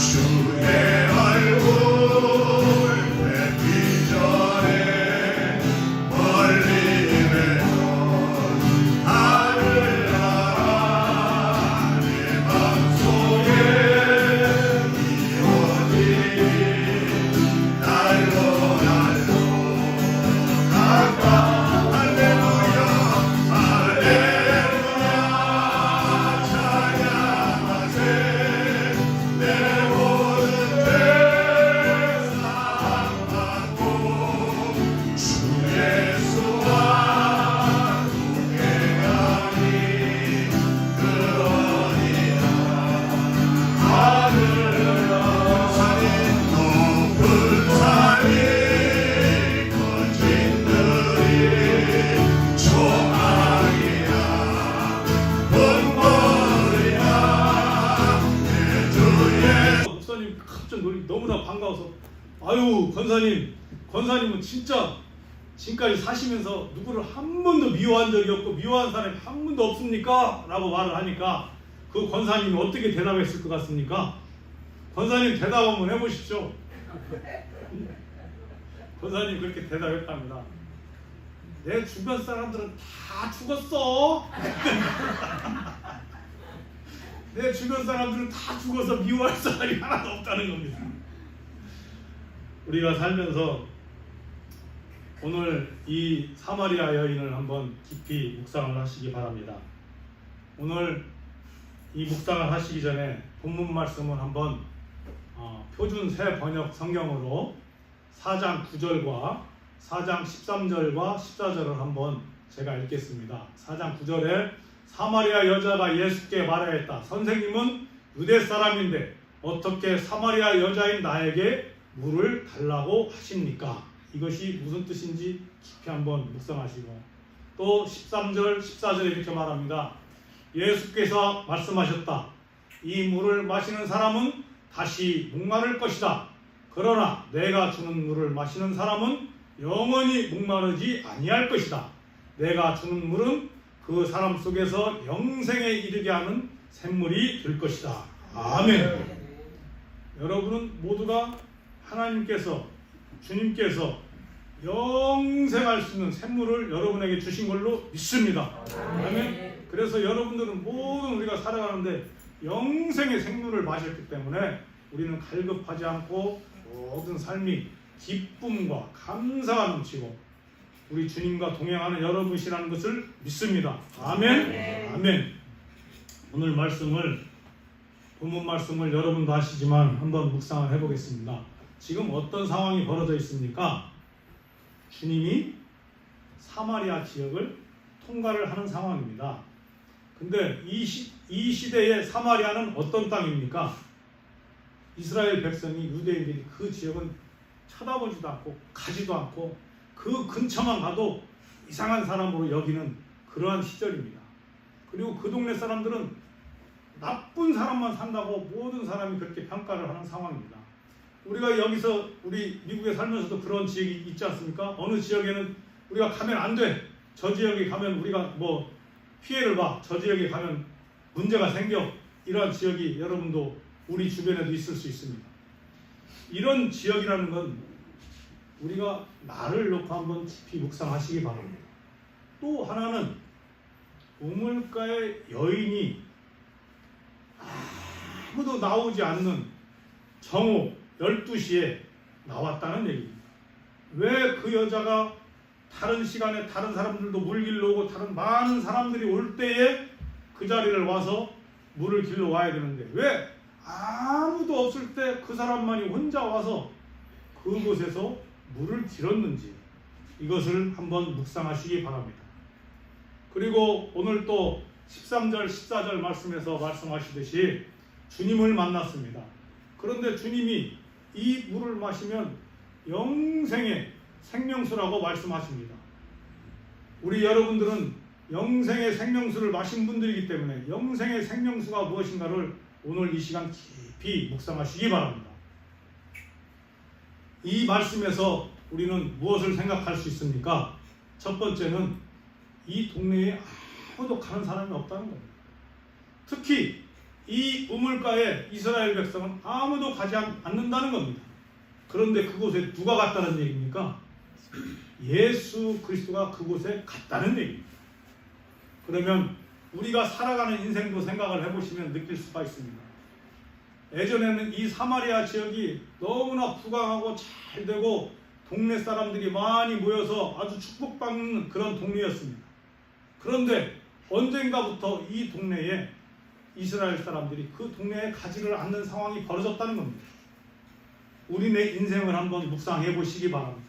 주의 얼굴 뵙기 전에 멀리 뵈던 하늘 나라 내 맘속에 이어진 날로 가까 할렐루야 할렐루야 찬양하세 내 모든 죄 사함받고 주 예수와 동행하니 그러니라 하늘나 산이 높은 산이 거친 들이 조망이야 본보리야 내 주의 목사님 갑자기 너무나 반가워서 아유 권사님은 진짜 지금까지 사시면서 누구를 한 번도 미워한 적이 없고 미워한 사람이 한 번도 없습니까? 라고 말을 하니까 그 권사님이 어떻게 대답했을 것 같습니까? 권사님 대답 한번 해보십시오. 권사님 그렇게 대답했답니다. 내 주변 사람들은 다 죽었어. 내 주변 사람들은 다 죽어서 미워할 사람이 하나도 없다는 겁니다. 우리가 살면서 오늘 이 사마리아 여인을 한번 깊이 묵상을 하시기 바랍니다. 오늘 이 묵상을 하시기 전에 본문 말씀을 한번 표준 새 번역 성경으로 4장 9절과 4장 13절과 14절을 한번 제가 읽겠습니다. 4장 9절에 사마리아 여자가 예수께 말하였다. 선생님은 유대 사람인데 어떻게 사마리아 여자인 나에게 물을 달라고 하십니까? 이것이 무슨 뜻인지 깊이 한번 묵상하시고 또 13절, 14절에 이렇게 말합니다. 예수께서 말씀하셨다. 이 물을 마시는 사람은 다시 목마를 것이다. 그러나 내가 주는 물을 마시는 사람은 영원히 목마르지 아니할 것이다. 내가 주는 물은 그 사람 속에서 영생에 이르게 하는 샘물이 될 것이다. 아멘. 여러분은 모두가 하나님께서 주님께서 영생할 수 있는 샘물을 여러분에게 주신 걸로 믿습니다. 아멘. 그래서 여러분들은 모든 우리가 살아가는데 영생의 생물을 마셨기 때문에 우리는 갈급하지 않고 모든 삶이 기쁨과 감사가 넘치고 우리 주님과 동행하는 여러분이시라는 것을 믿습니다. 아멘. 아멘. 오늘 본문 말씀을 여러분도 하시지만 한번 묵상을 해보겠습니다. 지금 어떤 상황이 벌어져 있습니까? 주님이 사마리아 지역을 통과를 하는 상황입니다. 근데 이 시대의 사마리아는 어떤 땅입니까? 이스라엘 백성이 유대인들이 그 지역은 쳐다보지도 않고 가지도 않고 그 근처만 가도 이상한 사람으로 여기는 그러한 시절입니다. 그리고 그 동네 사람들은 나쁜 사람만 산다고 모든 사람이 그렇게 평가를 하는 상황입니다. 우리가 여기서 우리 미국에 살면서도 그런 지역이 있지 않습니까? 어느 지역에는 우리가 가면 안 돼. 저 지역에 가면 우리가 뭐 피해를 봐. 저 지역에 가면 문제가 생겨. 이러한 지역이 여러분도 우리 주변에도 있을 수 있습니다. 이런 지역이라는 건 우리가 나를 놓고 한번 깊이 묵상하시기 바랍니다. 또 하나는 우물가의 여인이 아무도 나오지 않는 정오 12시에 나왔다는 얘기입니다. 왜 그 여자가 다른 시간에 다른 사람들도 물 길러 오고 다른 많은 사람들이 올 때에 그 자리를 와서 물을 길러 와야 되는데 왜 아무도 없을 때 그 사람만이 혼자 와서 그곳에서 물을 길었는지 이것을 한번 묵상하시기 바랍니다. 그리고 오늘 또 13절 14절 말씀에서 말씀하시듯이 주님을 만났습니다. 그런데 주님이 이 물을 마시면 영생의 생명수라고 말씀하십니다. 우리 여러분들은 영생의 생명수를 마신 분들이기 때문에 영생의 생명수가 무엇인가를 오늘 이 시간 깊이 묵상하시기 바랍니다. 이 말씀에서 우리는 무엇을 생각할 수 있습니까? 첫 번째는 이 동네에 아무도 가는 사람이 없다는 겁니다. 특히 이 우물가에 이스라엘 백성은 아무도 가지 않는다는 겁니다. 그런데 그곳에 누가 갔다는 얘기입니까? 예수 그리스도가 그곳에 갔다는 얘기입니다. 그러면 우리가 살아가는 인생도 생각을 해보시면 느낄 수가 있습니다. 예전에는 이 사마리아 지역이 너무나 부강하고 잘 되고 동네 사람들이 많이 모여서 아주 축복받는 그런 동네였습니다. 그런데 언젠가부터 이 동네에 이스라엘 사람들이 그 동네에 가지를 않는 상황이 벌어졌다는 겁니다. 우리네 인생을 한번 묵상해 보시기 바랍니다.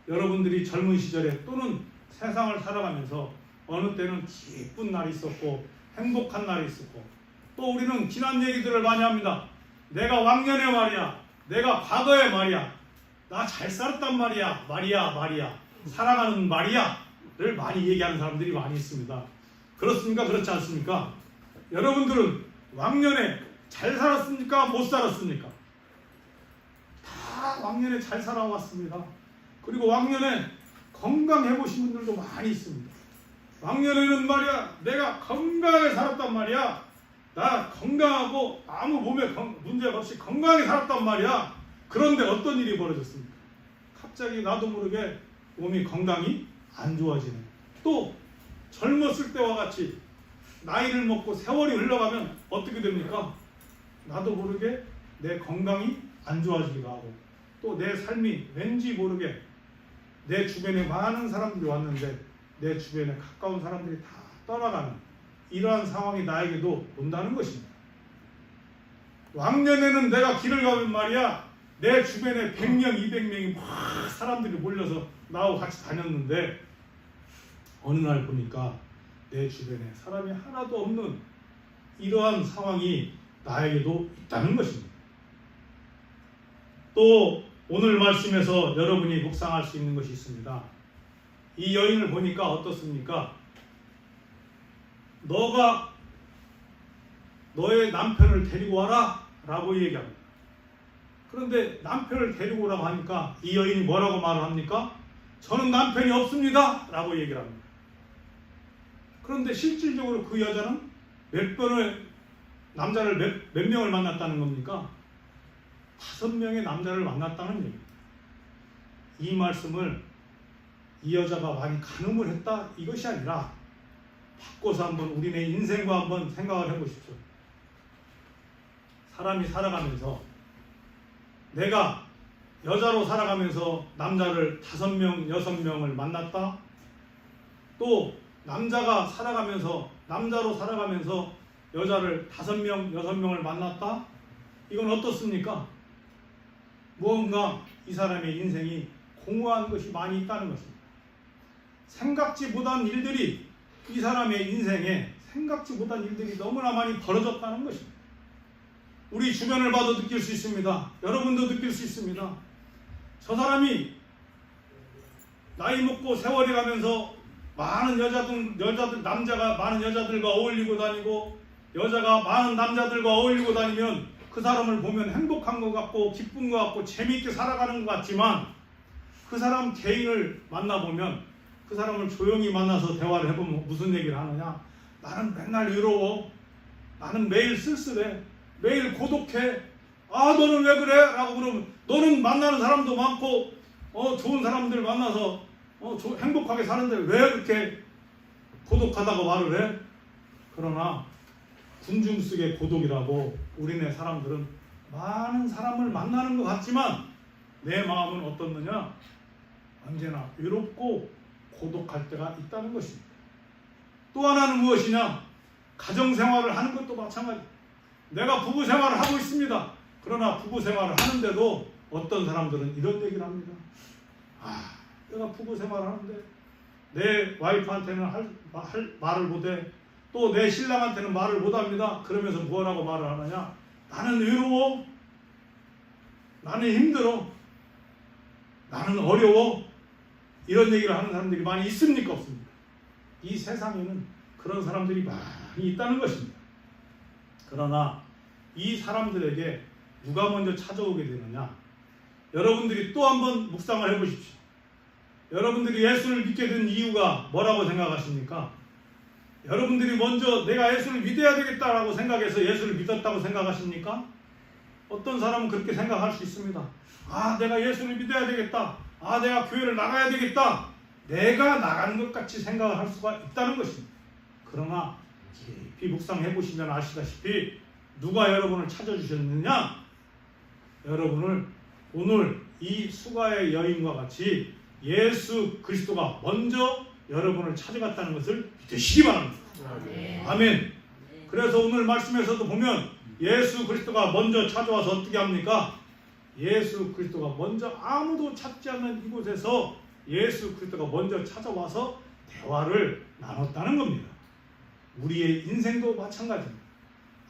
여러분들이 젊은 시절에 또는 세상을 살아가면서 어느 때는 기쁜 날이 있었고 행복한 날이 있었고 또 우리는 지난 얘기들을 많이 합니다. 내가 왕년에 말이야, 내가 과거에 말이야, 나 잘 살았단 말이야, 말이야, 사랑하는 말이야를 많이 얘기하는 사람들이 많이 있습니다. 그렇습니까? 그렇지 않습니까? 여러분들은 왕년에 잘 살았습니까? 못 살았습니까? 다 왕년에 잘 살아왔습니다. 그리고 왕년에 건강해 보신 분들도 많이 있습니다. 왕년에는 말이야, 내가 건강하게 살았단 말이야, 나 건강하고 아무 몸에 문제가 없이 건강하게 살았단 말이야. 그런데 어떤 일이 벌어졌습니까? 갑자기 나도 모르게 몸이 건강이 안 좋아지네. 또 젊었을 때와 같이 나이를 먹고 세월이 흘러가면 어떻게 됩니까? 나도 모르게 내 건강이 안 좋아지기도 하고 또 내 삶이 왠지 모르게 내 주변에 많은 사람들이 왔는데 내 주변에 가까운 사람들이 다 떠나가는 이러한 상황이 나에게도 온다는 것입니다. 왕년에는 내가 길을 가면 말이야, 내 주변에 100명, 200명이 막 사람들이 몰려서 나하고 같이 다녔는데 어느 날 보니까 내 주변에 사람이 하나도 없는 이러한 상황이 나에게도 있다는 것입니다. 또 오늘 말씀에서 여러분이 묵상할 수 있는 것이 있습니다. 이 여인을 보니까 어떻습니까? 너가 너의 남편을 데리고 와라 라고 얘기합니다. 그런데 남편을 데리고 오라고 하니까 이 여인이 뭐라고 말을 합니까? 저는 남편이 없습니다 라고 얘기를 합니다. 그런데 실질적으로 그 여자는 남자를 몇 명을 만났다는 겁니까? 5명의 남자를 만났다는 얘기입니다. 이 말씀을 이 여자가 많이 간음을 했다 이것이 아니라 바꿔서 한번 우리네 인생과 한번 생각을 해보십시오. 사람이 살아가면서 내가 여자로 살아가면서 남자를 5명, 6명을 만났다. 또 남자가 살아가면서 남자로 살아가면서 여자를 5명, 6명을 만났다. 이건 어떻습니까? 무언가 이 사람의 인생이 공허한 것이 많이 있다는 것입니다. 생각지 못한 일들이 이 사람의 인생에 생각지 못한 일들이 너무나 많이 벌어졌다는 것입니다. 우리 주변을 봐도 느낄 수 있습니다. 여러분도 느낄 수 있습니다. 저 사람이 나이 먹고 세월이 가면서 많은 남자가 많은 여자들과 어울리고 다니고 여자가 많은 남자들과 어울리고 다니면 그 사람을 보면 행복한 것 같고 기쁜 것 같고 재미있게 살아가는 것 같지만 그 사람 개인을 만나보면 그 사람을 조용히 만나서 대화를 해보면 무슨 얘기를 하느냐? 나는 맨날 외로워. 나는 매일 쓸쓸해. 매일 고독해. 아, 너는 왜 그래? 라고 그러면 너는 만나는 사람도 많고 좋은 사람들 만나서 행복하게 사는데 왜 그렇게 고독하다고 말을 해? 그러나 군중속의 고독이라고 우리네 사람들은 많은 사람을 만나는 것 같지만 내 마음은 어떻느냐? 언제나 외롭고 고독할 때가 있다는 것입니다. 또 하나는 무엇이냐? 가정생활을 하는 것도 마찬가지. 내가 부부생활을 하고 있습니다. 그러나 부부생활을 하는데도 어떤 사람들은 이런 얘기를 합니다. 내가 부부생활을 하는데 내 와이프한테는 할 말을 못해. 또 내 신랑한테는 말을 못합니다. 그러면서 뭐라고 말을 하느냐? 나는 외로워. 나는 힘들어. 나는 어려워. 이런 얘기를 하는 사람들이 많이 있습니까? 없습니까? 이 세상에는 그런 사람들이 많이 있다는 것입니다. 그러나 이 사람들에게 누가 먼저 찾아오게 되느냐? 여러분들이 또 한번 묵상을 해보십시오. 여러분들이 예수를 믿게 된 이유가 뭐라고 생각하십니까? 여러분들이 먼저 내가 예수를 믿어야 되겠다라고 생각해서 예수를 믿었다고 생각하십니까? 어떤 사람은 그렇게 생각할 수 있습니다. 아, 내가 예수를 믿어야 되겠다. 아, 내가 교회를 나가야 되겠다. 내가 나가는 것 같이 생각을 할 수가 있다는 것입니다. 그러나 깊이 묵상해 보시면 아시다시피 누가 여러분을 찾아주셨느냐? 여러분을 오늘 이 수가의 여인과 같이 예수 그리스도가 먼저 여러분을 찾아갔다는 것을 믿으시기 바랍니다. 아멘. 그래서 오늘 말씀에서도 보면 예수 그리스도가 먼저 찾아와서 어떻게 합니까? 예수 그리스도가 먼저 아무도 찾지 않는 이곳에서 예수 그리스도가 먼저 찾아와서 대화를 나눴다는 겁니다. 우리의 인생도 마찬가지입니다.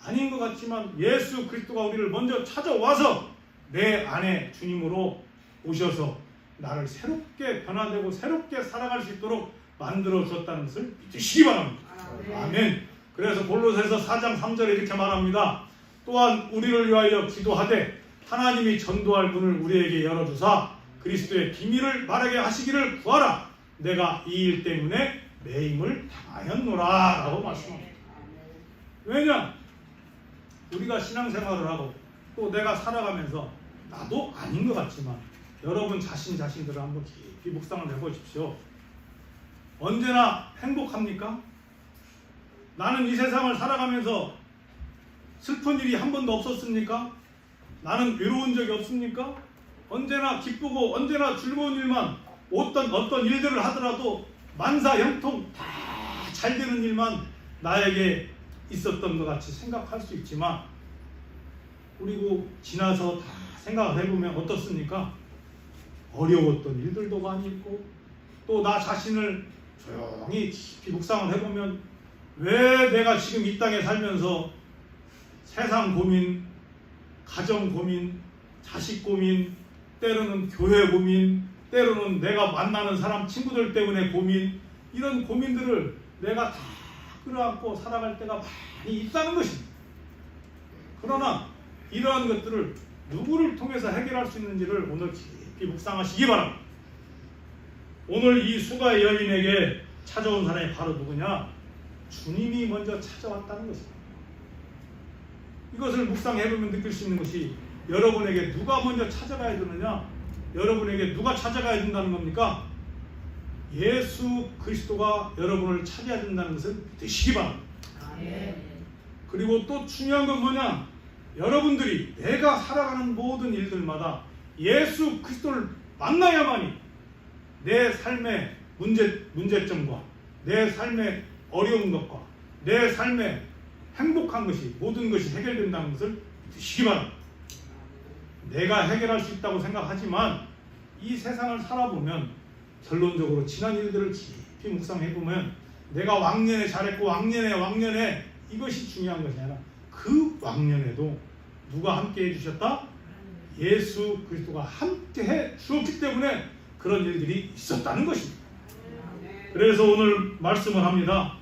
아닌 것 같지만 예수 그리스도가 우리를 먼저 찾아와서 내 안에 주님으로 오셔서 나를 새롭게 변화되고 새롭게 살아갈 수 있도록 만들어 주었다는 것을 믿으시기 바랍니다. 아멘. 그래서 골로새서 4장 3절에 이렇게 말합니다. 또한 우리를 위하여 기도하되 하나님이 전도할 문을 우리에게 열어주사 그리스도의 비밀을 말하게 하시기를 구하라. 내가 이 일 때문에 매임을 당하였노라 라고 말씀합니다. 왜냐? 우리가 신앙생활을 하고 또 내가 살아가면서 나도 아닌 것 같지만 여러분 자신들을 한번 깊이 묵상을 해보십시오. 언제나 행복합니까? 나는 이 세상을 살아가면서 슬픈 일이 한 번도 없었습니까? 나는 외로운 적이 없습니까? 언제나 기쁘고 언제나 즐거운 일만 어떤 일들을 하더라도 만사형통 다 잘 되는 일만 나에게 있었던 것 같이 생각할 수 있지만 그리고 지나서 다 생각을 해보면 어떻습니까? 어려웠던 일들도 많이 있고 또 나 자신을 조용히 깊이 묵상을 해보면 왜 내가 지금 이 땅에 살면서 세상 고민, 가정 고민, 자식 고민, 때로는 교회 고민, 때로는 내가 만나는 사람 친구들 때문에 고민, 이런 고민들을 내가 다 끌어안고 살아갈 때가 많이 있다는 것입니다. 그러나 이러한 것들을 누구를 통해서 해결할 수 있는지를 오늘 깊이 묵상하시기 바랍니다. 오늘 이 수가의 여인에게 찾아온 사람이 바로 누구냐? 주님이 먼저 찾아왔다는 것입니다. 이것을 묵상해보면 느낄 수 있는 것이 여러분에게 누가 먼저 찾아가야 되느냐? 여러분에게 누가 찾아가야 된다는 겁니까? 예수 그리스도가 여러분을 찾아야 된다는 것을 믿으시기 바랍니다. 그리고 또 중요한 건 뭐냐? 여러분들이 내가 살아가는 모든 일들마다 예수 그리스도를 만나야만이 내 삶의 문제점과 내 삶의 어려운 것과 내 삶의 행복한 것이 모든 것이 해결된다는 것을 믿으시기 바랍니다. 내가 해결할 수 있다고 생각하지만 이 세상을 살아보면 결론적으로 지난 일들을 깊이 묵상해보면 내가 왕년에 잘했고 왕년에 이것이 중요한 것이 아니라 그 왕년에도 누가 함께 해주셨다? 예수 그리스도가 함께 해주었기 때문에 그런 일들이 있었다는 것입니다. 그래서 오늘 말씀을 합니다.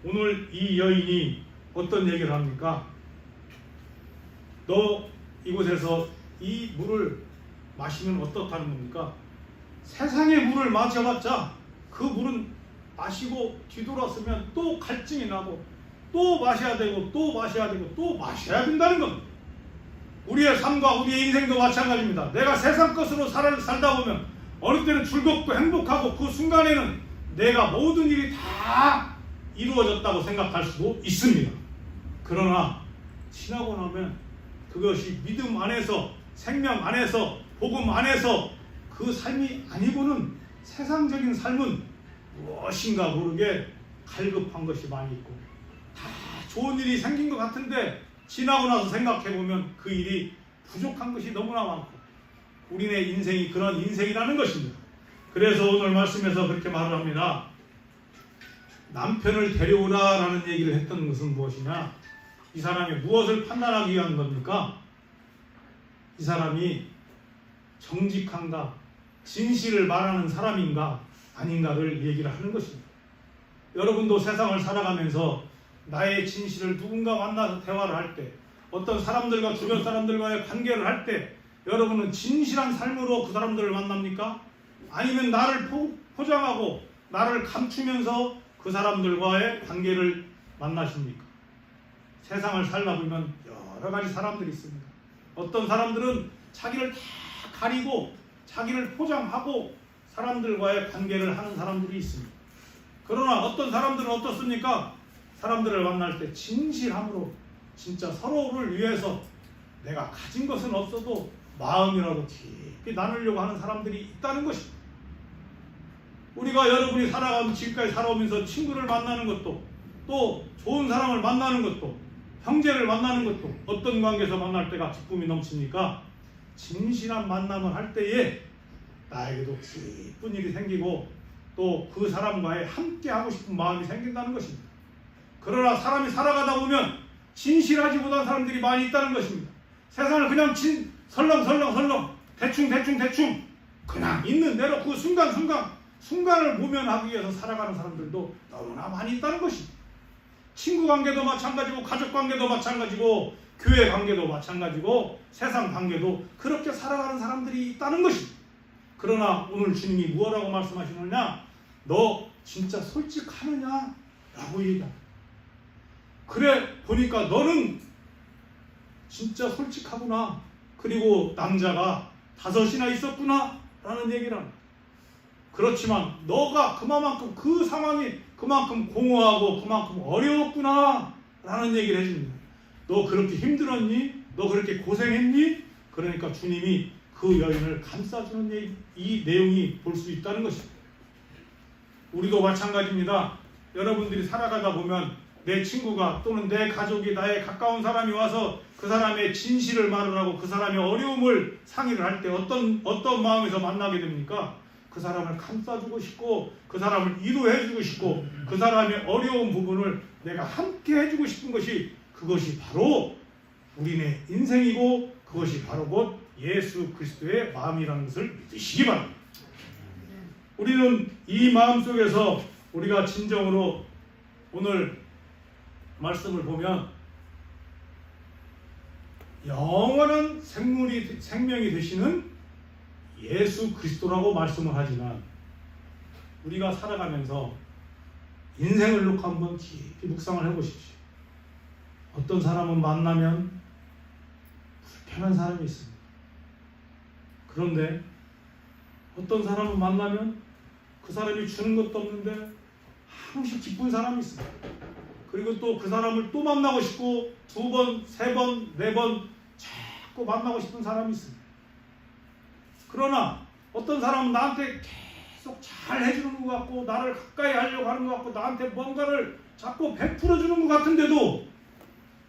오늘 이 여인이 어떤 얘기를 합니까? 너 이곳에서 이 물을 마시면 어떻다는 겁니까? 세상의 물을 마셔봤자 그 물은 마시고 뒤돌았으면 또 갈증이 나고 또 마셔야 되고 또 마셔야 되고 또 마셔야 된다는 겁니다. 우리의 삶과 우리의 인생도 마찬가지입니다. 내가 세상 것으로 살다 보면 어느 때는 즐겁고 행복하고 그 순간에는 내가 모든 일이 다 이루어졌다고 생각할 수도 있습니다. 그러나 지나고 나면 그것이 믿음 안에서 생명 안에서 복음 안에서 그 삶이 아니고는 세상적인 삶은 무엇인가 모르게 갈급한 것이 많이 있고 다 좋은 일이 생긴 것 같은데 지나고 나서 생각해보면 그 일이 부족한 것이 너무나 많고 우리네 인생이 그런 인생이라는 것입니다. 그래서 오늘 말씀에서 그렇게 말을 합니다. 남편을 데려오라 라는 얘기를 했던 것은 무엇이냐? 이 사람이 무엇을 판단하기 위한 겁니까? 이 사람이 정직한가, 진실을 말하는 사람인가 아닌가를 얘기를 하는 것입니다. 여러분도 세상을 살아가면서 나의 진실을 누군가 만나서 대화를 할 때, 어떤 사람들과 주변 사람들과의 관계를 할 때 여러분은 진실한 삶으로 그 사람들을 만납니까? 아니면 나를 포장하고 나를 감추면서 그 사람들과의 관계를 만나십니까? 세상을 살다 보면 여러 가지 사람들이 있습니다. 어떤 사람들은 자기를 다 가리고 자기를 포장하고 사람들과의 관계를 하는 사람들이 있습니다. 그러나 어떤 사람들은 어떻습니까? 사람들을 만날 때 진실함으로 진짜 서로를 위해서 내가 가진 것은 없어도 마음이라도 깊이 나누려고 하는 사람들이 있다는 것입니다. 우리가 여러분이 지금까지 살아오면서 친구를 만나는 것도 또 좋은 사람을 만나는 것도 형제를 만나는 것도 어떤 관계에서 만날 때가 기쁨이 넘칩니까? 진실한 만남을 할 때에 나에게도 기쁜 일이 생기고 또 그 사람과의 함께 하고 싶은 마음이 생긴다는 것입니다. 그러나 사람이 살아가다 보면 진실하지 못한 사람들이 많이 있다는 것입니다. 세상을 그냥 설렁설렁 대충 그냥 있는 대로 그 순간을 모면하기 위해서 살아가는 사람들도 너무나 많이 있다는 것입니다. 친구 관계도 마찬가지고 가족 관계도 마찬가지고 교회 관계도 마찬가지고 세상 관계도 그렇게 살아가는 사람들이 있다는 것입니다. 그러나 오늘 주님이 무엇라고 말씀하시느냐? 너 진짜 솔직하느냐? 라고 얘기합니다. 그래 보니까 너는 진짜 솔직하구나. 그리고 남자가 5이나 있었구나 라는 얘기를 합니다. 그렇지만 너가 그만큼 그 상황이 그만큼 공허하고 그만큼 어려웠구나 라는 얘기를 해줍니다. 너 그렇게 힘들었니? 너 그렇게 고생했니? 그러니까 주님이 그 여인을 감싸주는 이 내용이 볼 수 있다는 것입니다. 우리도 마찬가지입니다. 여러분들이 살아가다 보면 내 친구가 또는 내 가족이 나의 가까운 사람이 와서 그 사람의 진실을 말을 하고 그 사람의 어려움을 상의를 할 때 어떤 마음에서 만나게 됩니까? 그 사람을 감싸주고 싶고 그 사람을 위로해주고 싶고 그 사람의 어려운 부분을 내가 함께 해주고 싶은 그것이 바로 우리네 인생이고 그것이 바로 곧 예수 그리스도의 마음이라는 것을 믿으시기 바랍니다. 우리는 이 마음 속에서 우리가 진정으로 오늘 말씀을 보면 영원한 생명이 되시는 예수 그리스도라고 말씀을 하지만 우리가 살아가면서 인생을 놓고 한번 깊이 묵상을 해보십시오. 어떤 사람은 만나면 불편한 사람이 있습니다. 그런데 어떤 사람은 만나면 그 사람이 주는 것도 없는데 항상 기쁜 사람이 있습니다. 그리고 또 그 사람을 또 만나고 싶고 2번, 3번, 4번 자꾸 만나고 싶은 사람이 있습니다. 그러나 어떤 사람은 나한테 계속 잘 해주는 것 같고 나를 가까이 하려고 하는 것 같고 나한테 뭔가를 자꾸 베풀어주는 것 같은데도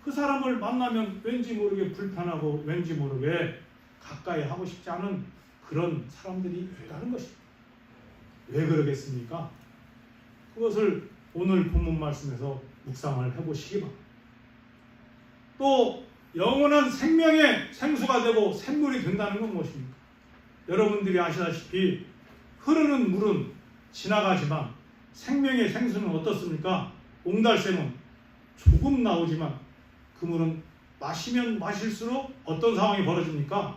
그 사람을 만나면 왠지 모르게 불편하고 왠지 모르게 가까이 하고 싶지 않은 그런 사람들이 있다는 것입니다. 왜 그러겠습니까? 그것을 오늘 본문 말씀에서 묵상을 해보시기 바랍니다. 또 영원한 생명의 생수가 되고 샘물이 된다는 건 무엇입니까? 여러분들이 아시다시피 흐르는 물은 지나가지만 생명의 생수는 어떻습니까? 옹달샘은 조금 나오지만 그 물은 마시면 마실수록 어떤 상황이 벌어집니까?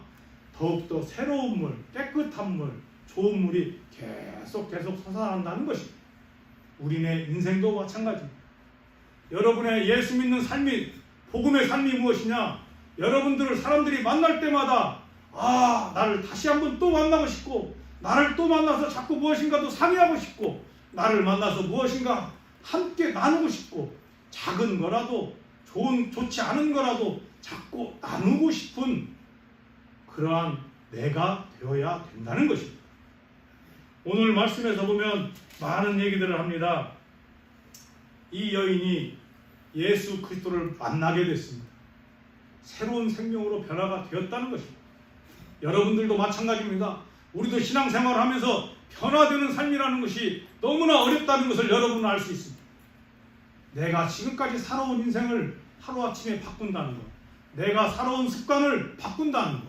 더욱더 새로운 물, 깨끗한 물, 좋은 물이 계속 솟아난다는 것입니다. 우리네 인생도 마찬가지입니다. 여러분의 예수 믿는 삶이 복음의 삶이 무엇이냐? 여러분들을 사람들이 만날 때마다 나를 다시 한번 또 만나고 싶고 나를 또 만나서 자꾸 무엇인가 또 상의하고 싶고 나를 만나서 무엇인가 함께 나누고 싶고 작은 거라도 좋지 않은 거라도 자꾸 나누고 싶은 그러한 내가 되어야 된다는 것입니다. 오늘 말씀에서 보면 많은 얘기들을 합니다. 이 여인이 예수 그리스도를 만나게 됐습니다. 새로운 생명으로 변화가 되었다는 것입니다. 여러분들도 마찬가지입니다. 우리도 신앙생활을 하면서 변화되는 삶이라는 것이 너무나 어렵다는 것을 여러분은 알 수 있습니다. 내가 지금까지 살아온 인생을 하루아침에 바꾼다는 것, 내가 살아온 습관을 바꾼다는 것,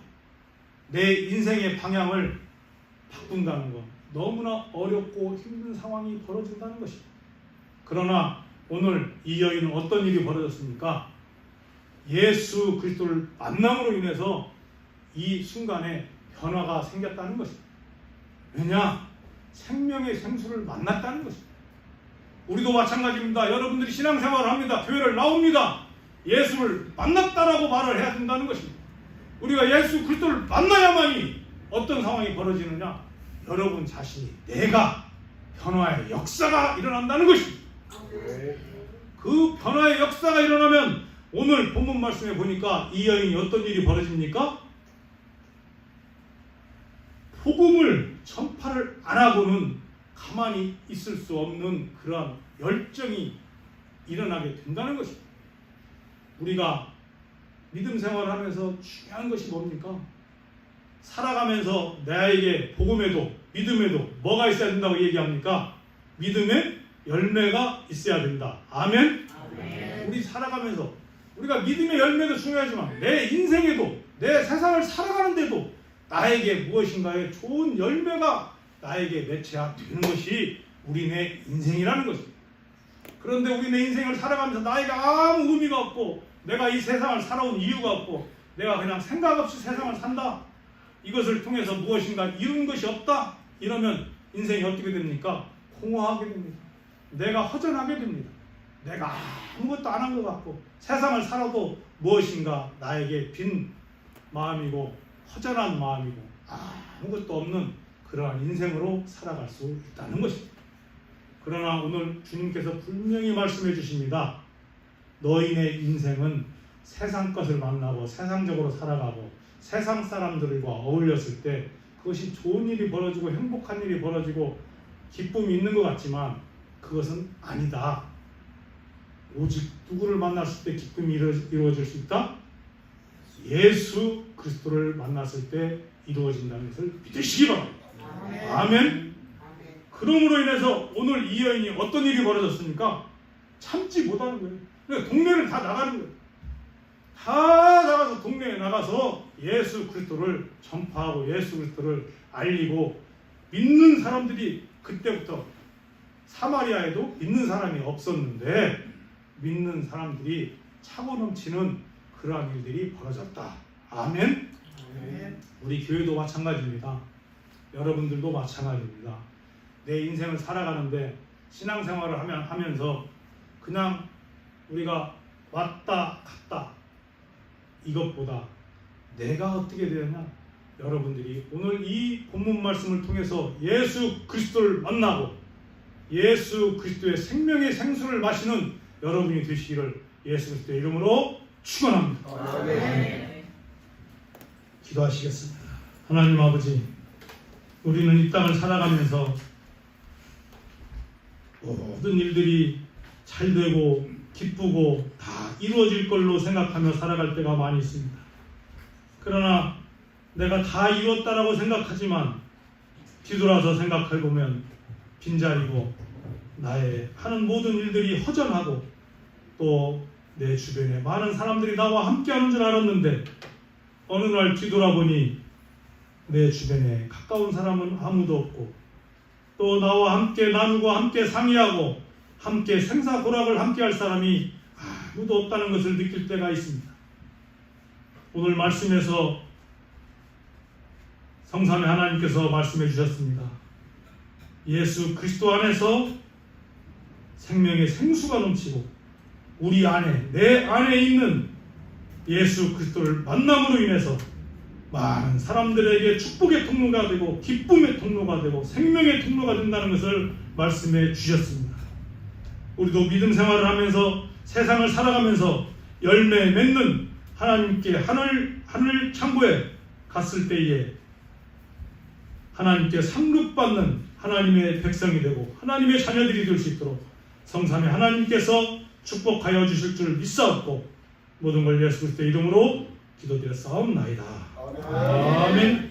내 인생의 방향을 바꾼다는 것, 너무나 어렵고 힘든 상황이 벌어진다는 것입니다. 그러나 오늘 이 여인은 어떤 일이 벌어졌습니까? 예수 그리스도를 만남으로 인해서 이 순간에 변화가 생겼다는 것입니다. 왜냐? 생명의 생수를 만났다는 것입니다. 우리도 마찬가지입니다. 여러분들이 신앙생활을 합니다. 교회를 나옵니다. 예수를 만났다라고 말을 해야 된다는 것입니다. 우리가 예수 그리스도를 만나야만이 어떤 상황이 벌어지느냐? 여러분 자신이 내가 변화의 역사가 일어난다는 것입니다. 그 변화의 역사가 일어나면 오늘 본문 말씀에 보니까 이 여인이 어떤 일이 벌어집니까? 복음을 전파를 안 하고는 가만히 있을 수 없는 그러한 열정이 일어나게 된다는 것입니다. 우리가 믿음 생활을 하면서 중요한 것이 뭡니까? 살아가면서 나에게 복음에도 믿음에도 뭐가 있어야 된다고 얘기합니까? 믿음의 열매가 있어야 된다. 아멘? 아멘. 우리 살아가면서 우리가 믿음의 열매도 중요하지만 내 인생에도 내 세상을 살아가는데도 나에게 무엇인가의 좋은 열매가 나에게 매체되는 것이 우리네 인생이라는 것입니다. 그런데 우리네 인생을 살아가면서 나에게 아무 의미가 없고 내가 이 세상을 살아온 이유가 없고 내가 그냥 생각 없이 세상을 산다. 이것을 통해서 무엇인가 이룬 것이 없다. 이러면 인생이 어떻게 됩니까? 공허하게 됩니다. 내가 허전하게 됩니다. 내가 아무것도 안 한 것 같고 세상을 살아도 무엇인가 나에게 빈 마음이고 허전한 마음이고 아무것도 없는 그러한 인생으로 살아갈 수 있다는 것입니다. 그러나 오늘 주님께서 분명히 말씀해 주십니다. 너희의 인생은 세상 것을 만나고 세상적으로 살아가고 세상 사람들과 어울렸을 때 그것이 좋은 일이 벌어지고 행복한 일이 벌어지고 기쁨이 있는 것 같지만 그것은 아니다. 오직 누구를 만났을 때 기쁨이 이루어질 수 있다? 예수 그리스도를 만났을 때 이루어진다는 것을 믿으시기 바랍니다. 아멘. 그러므로 인해서 오늘 이 여인이 어떤 일이 벌어졌습니까? 참지 못하는 거예요. 그러니까 동네를 다 나가는 거예요. 다 나가서 동네에 나가서 예수 그리스도를 전파하고 예수 그리스도를 알리고 믿는 사람들이 그때부터 사마리아에도 믿는 사람이 없었는데 믿는 사람들이 차고 넘치는 그러한 일들이 벌어졌다. 아멘. 우리 교회도 마찬가지입니다. 여러분들도 마찬가지입니다. 내 인생을 살아가는데 신앙생활을 하면서 그냥 우리가 왔다 갔다 이것보다 내가 어떻게 되었냐? 여러분들이 오늘 이 본문 말씀을 통해서 예수 그리스도를 만나고 예수 그리스도의 생명의 생수를 마시는 여러분이 되시기를 예수 그리스도의 이름으로 축원합니다. 아멘. 기도하시겠습니다. 하나님 아버지, 우리는 이 땅을 살아가면서 모든 일들이 잘 되고 기쁘고 다 이루어질 걸로 생각하며 살아갈 때가 많이 있습니다. 그러나 내가 다 이뤘다라고 생각하지만 뒤돌아서 생각해보면 빈자리고 나의 하는 모든 일들이 허전하고 또 내 주변에 많은 사람들이 나와 함께하는 줄 알았는데 어느 날 뒤돌아보니 내 주변에 가까운 사람은 아무도 없고 또 나와 함께 나누고 함께 상의하고 함께 생사고락을 함께 할 사람이 아무도 없다는 것을 느낄 때가 있습니다. 오늘 말씀에서 성삼위 하나님께서 말씀해 주셨습니다. 예수 그리스도 안에서 생명의 생수가 넘치고 우리 안에 내 안에 있는 예수 그리스도를 만남으로 인해서 많은 사람들에게 축복의 통로가 되고 기쁨의 통로가 되고 생명의 통로가 된다는 것을 말씀해 주셨습니다. 우리도 믿음 생활을 하면서 세상을 살아가면서 열매 맺는 하나님께 하늘 창고에 갔을 때에 하나님께 상급받는 하나님의 백성이 되고 하나님의 자녀들이 될 수 있도록 성삼위 하나님께서 축복하여 주실 줄 믿사옵고 모든 걸 예수 그리스도의 이름으로 기도드렸사옵나이다. 아멘.